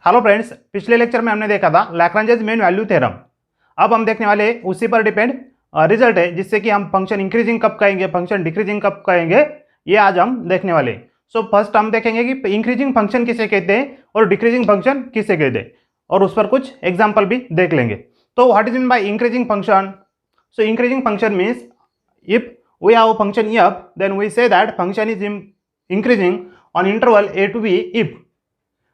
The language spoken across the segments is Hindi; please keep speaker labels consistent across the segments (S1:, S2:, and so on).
S1: हेलो फ्रेंड्स, पिछले लेक्चर में हमने देखा था लैग्रेंजेस मीन वैल्यू थ्योरम। अब हम देखने वाले उसी पर डिपेंड रिजल्ट है, जिससे कि हम फंक्शन इंक्रीजिंग कब कहेंगे, फंक्शन डिक्रीजिंग कब कहेंगे, ये आज हम देखने वाले। सो फर्स्ट हम देखेंगे कि इंक्रीजिंग फंक्शन किसे कहते हैं और डिक्रीजिंग फंक्शन किसे कहते हैं, और उस पर कुछ एग्जाम्पल भी देख लेंगे। तो what is mean by increasing function? So increasing function means if we have a function f, then we say that function is increasing on interval a to b if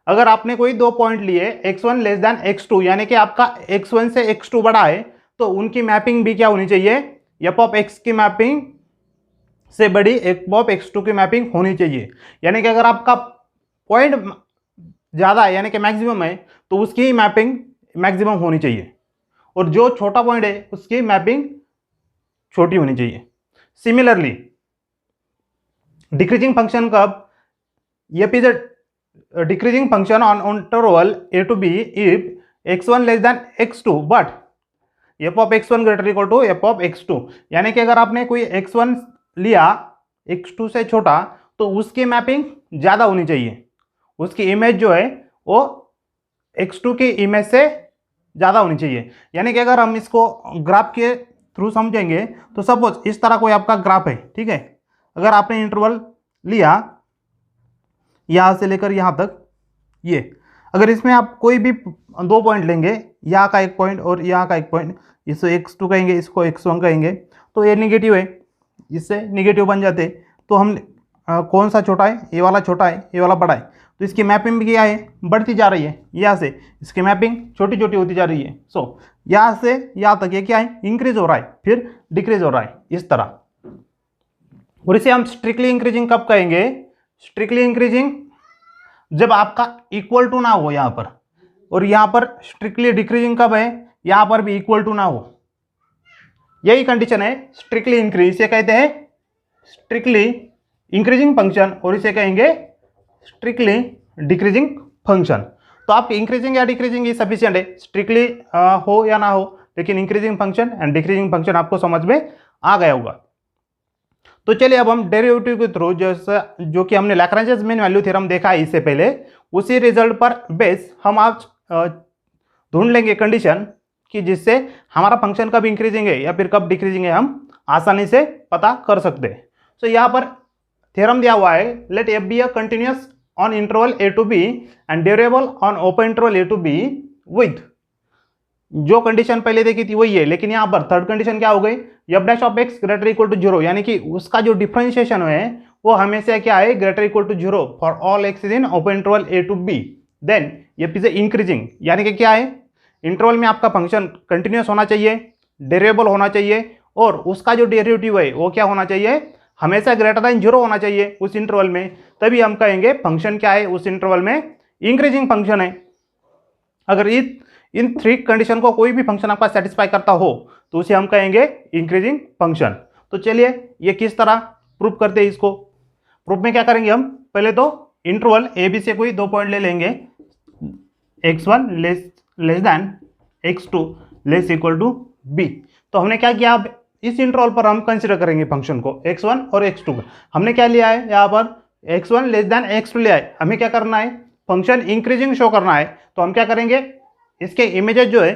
S1: अगर आपने कोई दो पॉइंट लिए x1 लेस देन x2, यानी कि आपका x1 से x2 बड़ा है, तो उनकी मैपिंग भी क्या होनी चाहिए, f ऑफ x की मैपिंग से बड़ी f ऑफ x2 की मैपिंग होनी चाहिए। यानी कि अगर आपका पॉइंट ज़्यादा है यानी कि मैक्सिमम है, तो उसकी मैपिंग मैक्सिमम होनी चाहिए, और जो छोटा पॉइंट है उसकी मैपिंग छोटी होनी चाहिए। सिमिलरली डिक्रीजिंग फंक्शन कब, f is a decreasing function on interval a to b if x1 less than x2 but f of x1 greater equal to f of x2। यानी कि अगर आपने कोई x1 लिया x2 से छोटा, तो उसकी मैपिंग ज़्यादा होनी चाहिए, उसकी इमेज जो है वो x2 की इमेज से ज़्यादा होनी चाहिए। यानी कि अगर हम इसको ग्राफ के थ्रू समझेंगे, तो सपोज इस तरह कोई आपका ग्राफ है, ठीक है। अगर आपने इंटरवल लिया यहाँ से लेकर यहाँ तक, ये अगर इसमें आप कोई भी दो पॉइंट लेंगे, यहाँ का एक पॉइंट और यहाँ का एक पॉइंट, इसको x2 कहेंगे, इसको x1 कहेंगे, तो ये निगेटिव है, इससे निगेटिव बन जाते। तो हम कौन सा छोटा है, ये वाला छोटा है, ये वाला बड़ा है, तो इसकी मैपिंग भी क्या है, बढ़ती जा रही है। यहाँ से इसकी मैपिंग छोटी छोटी होती जा रही है। सो यहाँ से यहाँ तक ये क्या है, इंक्रीज हो रहा है, फिर डिक्रीज हो रहा है, इस तरह। और इसे हम स्ट्रिक्टली इंक्रीजिंग कब कहेंगे, स्ट्रिक्टली इंक्रीजिंग जब आपका इक्वल टू ना हो यहाँ पर, और यहाँ पर स्ट्रिक्टली डिक्रीजिंग कब है, यहाँ पर भी इक्वल टू ना हो। यही कंडीशन है स्ट्रिक्टली इंक्रीज, इसे कहते हैं स्ट्रिक्टली इंक्रीजिंग फंक्शन, और इसे कहेंगे स्ट्रिक्टली डिक्रीजिंग फंक्शन। तो आपकी इंक्रीजिंग या डिक्रीजिंग ये सफिशिएंट है, स्ट्रिक्टली हो या ना हो, लेकिन increasing function and decreasing function आपको समझ में आ गया होगा। तो चलिए अब हम डेरिवेटिव के थ्रू जो कि हमने लैग्रेंजेस मीन वैल्यू थ्योरम देखा है इससे पहले, उसी रिजल्ट पर बेस हम आज ढूंढ लेंगे कंडीशन कि जिससे हमारा फंक्शन कब इंक्रीजिंग है या फिर कब डिक्रीजिंग है हम आसानी से पता कर सकते हैं। सो यहाँ पर थ्योरम दिया हुआ है, let f be a continuous on interval A to b and derivable on open interval A to b with, जो कंडीशन पहले देखी थी वही है, लेकिन यहाँ पर थर्ड कंडीशन क्या हो गई, F dash of X greater equal to 0, यानी कि उसका जो डिफरेंशिएशन है वो हमेशा क्या है, greater equal to 0 for all X in open interval A to B. Then F is increasing, यानी कि क्या है, इंटरवल में आपका फंक्शन कंटिन्यूअस होना चाहिए, डेरिवेबल होना चाहिए, और उसका जो डेरिवेटिव है वो क्या होना चाहिए, हमेशा ग्रेटर देन 0 होना चाहिए उस इंटरवल में, तभी हम कहेंगे फंक्शन क्या है उस इंटरवल में इंक्रीजिंग फंक्शन है। अगर इन थ्री कंडीशन को कोई भी फंक्शन आपका सेटिस्फाई करता हो, तो उसे हम कहेंगे इंक्रीजिंग फंक्शन। तो चलिए ये किस तरह प्रूफ करते हैं, इसको प्रूफ में क्या करेंगे हम, पहले तो इंटरवल ए बी से कोई दो पॉइंट ले लेंगे, x1 less than x2 less equal to b। तो हमने क्या किया, अब इस इंटरवल पर हम कंसिडर करेंगे फंक्शन को x1 और x2 का। हमने क्या लिया है, यहाँ पर x1 लेस देन x2 लिया है, हमें क्या करना है, फंक्शन इंक्रीजिंग शो करना है। तो हम क्या करेंगे, इसके इमेजेस जो है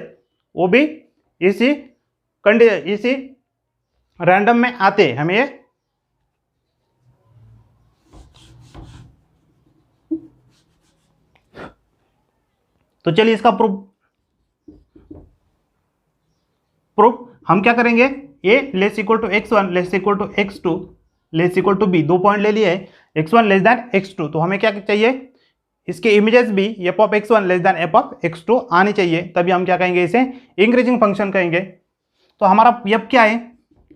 S1: वो भी इसी रैंडम में आते हैं हमें ये। तो चलिए इसका प्रूफ हम क्या करेंगे, a less equal to x1 less equal to x2 less equal to b, दो पॉइंट ले लिए x1 लेस देन x2, तो हमें क्या चाहिए, इसके इमेजेस भी f of x1 less then f of x2 आनी चाहिए, तभी हम क्या कहेंगे, इसे इंक्रीजिंग फंक्शन कहेंगे। तो हमारा f क्या है,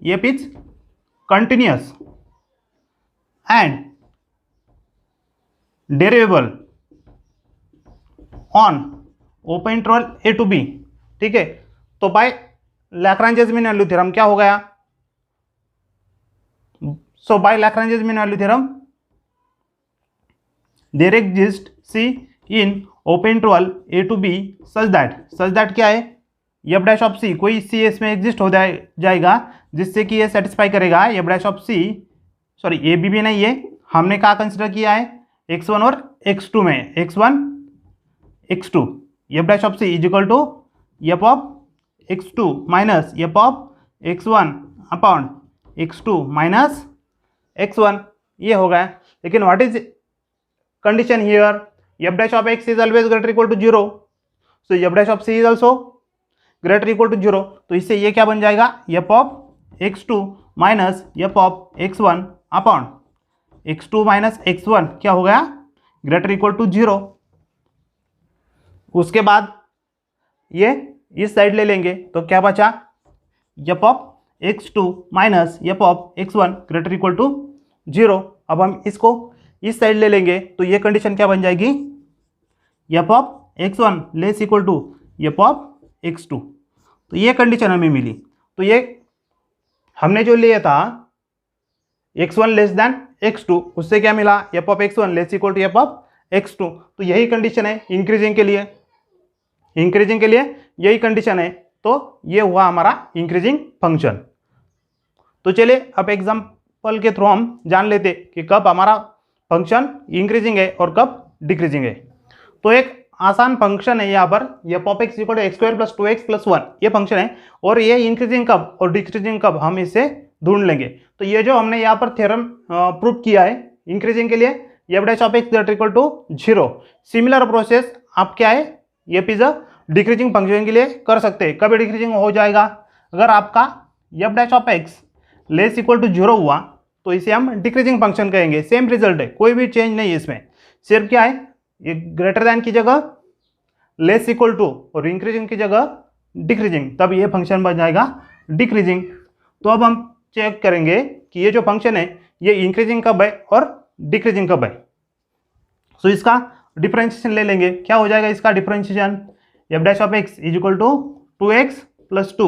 S1: f is continuous and derivable on open interval A to b, ठीक है। तो by Lagrange's mean value theorem क्या हो गया, so by Lagrange's mean value theorem there exist C in open interval a to b such that क्या है, एफ डैश ऑफ C कोई C इसमें एग्जिस्ट हो जाएगा जिससे कि ये सेटिस्फाई करेगा F dash of C, sorry A B भी नहीं है, हमने क्या कंसिडर किया है x1 और x2 में, x1 x2, f dash of c is equal to f of x2 minus f of x1 upon x2 minus x1, ये हो गया। लेकिन what is condition here, f dash of x is always greater equal to 0, so f dash of c is also greater equal to 0। तो इससे ये क्या बन जाएगा, f of x2 minus f of x1 upon x2 minus x1 क्या हो गया, ग्रेटर इक्वल टू 0। उसके बाद ये इस साइड ले लेंगे तो क्या बचा, f of x2 minus f of x1 greater equal to 0। अब हम इसको इस साइड ले लेंगे तो ये कंडीशन क्या बन जाएगी, f of x1 less equal to f of x2। तो ये कंडीशन हमें मिली। तो ये हमने जो लिया था x1 लेस देन x2, उससे क्या मिला, f of x1 less equal to f of x2। तो यही कंडीशन है इंक्रीजिंग के लिए, इंक्रीजिंग के लिए यही कंडीशन है। तो ये हुआ हमारा इंक्रीजिंग फंक्शन। तो चलिए अब एग्जांपल के थ्रू हम जान लेते कि कब हमारा फंक्शन इंक्रीजिंग है और कब डिक्रीजिंग है। तो एक आसान फंक्शन है यहाँ पर, f of x equal to X square plus 2x plus 1 ये फंक्शन है, और ये इंक्रीजिंग कब और डिक्रीजिंग कब हम इसे ढूंढ लेंगे। तो ये जो हमने यहाँ पर थ्योरम प्रूव किया है इंक्रीजिंग के लिए, f dash of x greater equal to 0, similar process आप क्या है ये पिज्जा डिक्रीजिंग फंक्शन के लिए कर सकते हैं। कभी डिक्रीजिंग हो जाएगा, अगर आपका f dash of x less equal to 0 हुआ तो इसे हम डिक्रीजिंग फंक्शन कहेंगे। सेम रिजल्ट है, कोई भी चेंज नहीं है इसमें, सिर्फ क्या है ये ग्रेटर दैन की जगह लेस इक्वल टू और इंक्रीजिंग की जगह डिक्रीजिंग, तब ये फंक्शन बन जाएगा डिक्रीजिंग। तो अब हम चेक करेंगे कि ये जो फंक्शन है ये इंक्रीजिंग कब है और डिक्रीजिंग कब है। सो इसका डिफरेंशिएशन ले लेंगे, क्या हो जाएगा इसका differentiation, f dash of x is equal to 2x plus 2,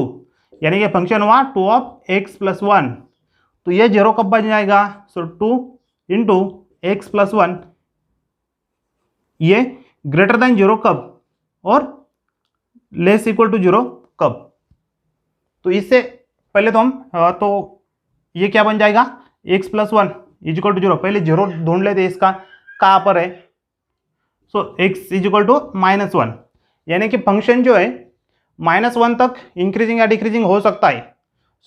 S1: यानी कि फंक्शन हुआ 2 ऑफ x प्लस 1। तो ये 0 कब बन जाएगा, सो 2 इंटू एक्स प्लस 1, ये ग्रेटर देन 0 कब और लेस इक्वल टू 0 कब। तो इससे पहले तो हम तो ये क्या बन जाएगा, x plus 1 is equal to 0, पहले 0 ढूंढ लेते इसका कहाँ पर है। So x is equal to -1, यानी कि फंक्शन जो है -1 तक इंक्रीजिंग या डिक्रीजिंग हो सकता है।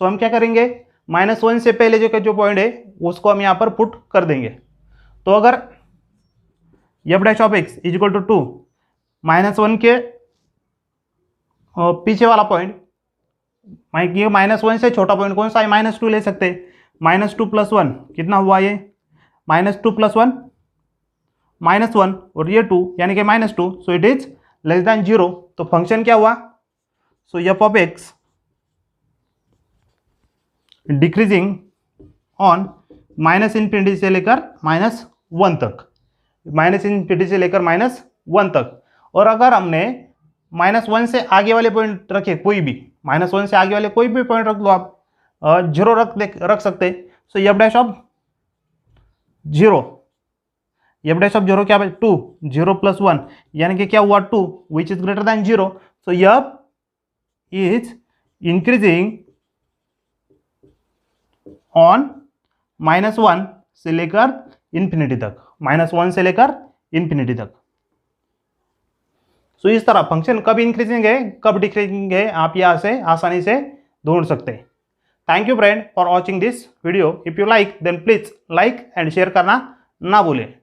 S1: सो हम क्या करेंगे, -1 से पहले जो पॉइंट है उसको हम यहाँ पर पुट कर देंगे। तो अगर f dash of x is equal to 2, -1 के पीछे वाला पॉइंट, ये -1 से छोटा पॉइंट कौन सा है, -2 ले सकते हैं। -2 प्लस 1 कितना हुआ, ये -2 प्लस 1 -1 और ये 2 यानी कि -2, so it is less than 0। तो फंक्शन क्या हुआ, सो f of x decreasing on -∞ से लेकर -1 तक, -∞ से लेकर -1 तक। और अगर हमने -1 से आगे वाले पॉइंट रखे, कोई भी -1 से आगे वाले कोई भी पॉइंट रख दो आप, 0 रख सकते। सो f dash of 0, f dash of 0 क्या है 2, 0 प्लस 1 यानी कि क्या हुआ 2 which is greater than 0। So f is increasing on -1 से लेकर इंफिनिटी तक, -1 से लेकर इंफिनिटी तक। सो इस तरह फंक्शन कब इंक्रीजिंग है कब डिक्रीजिंग है आप यहाँ से आसानी से ढूंढ सकते हैं। Thank you friend for watching this video. If you like then please like and share करना ना भूलें।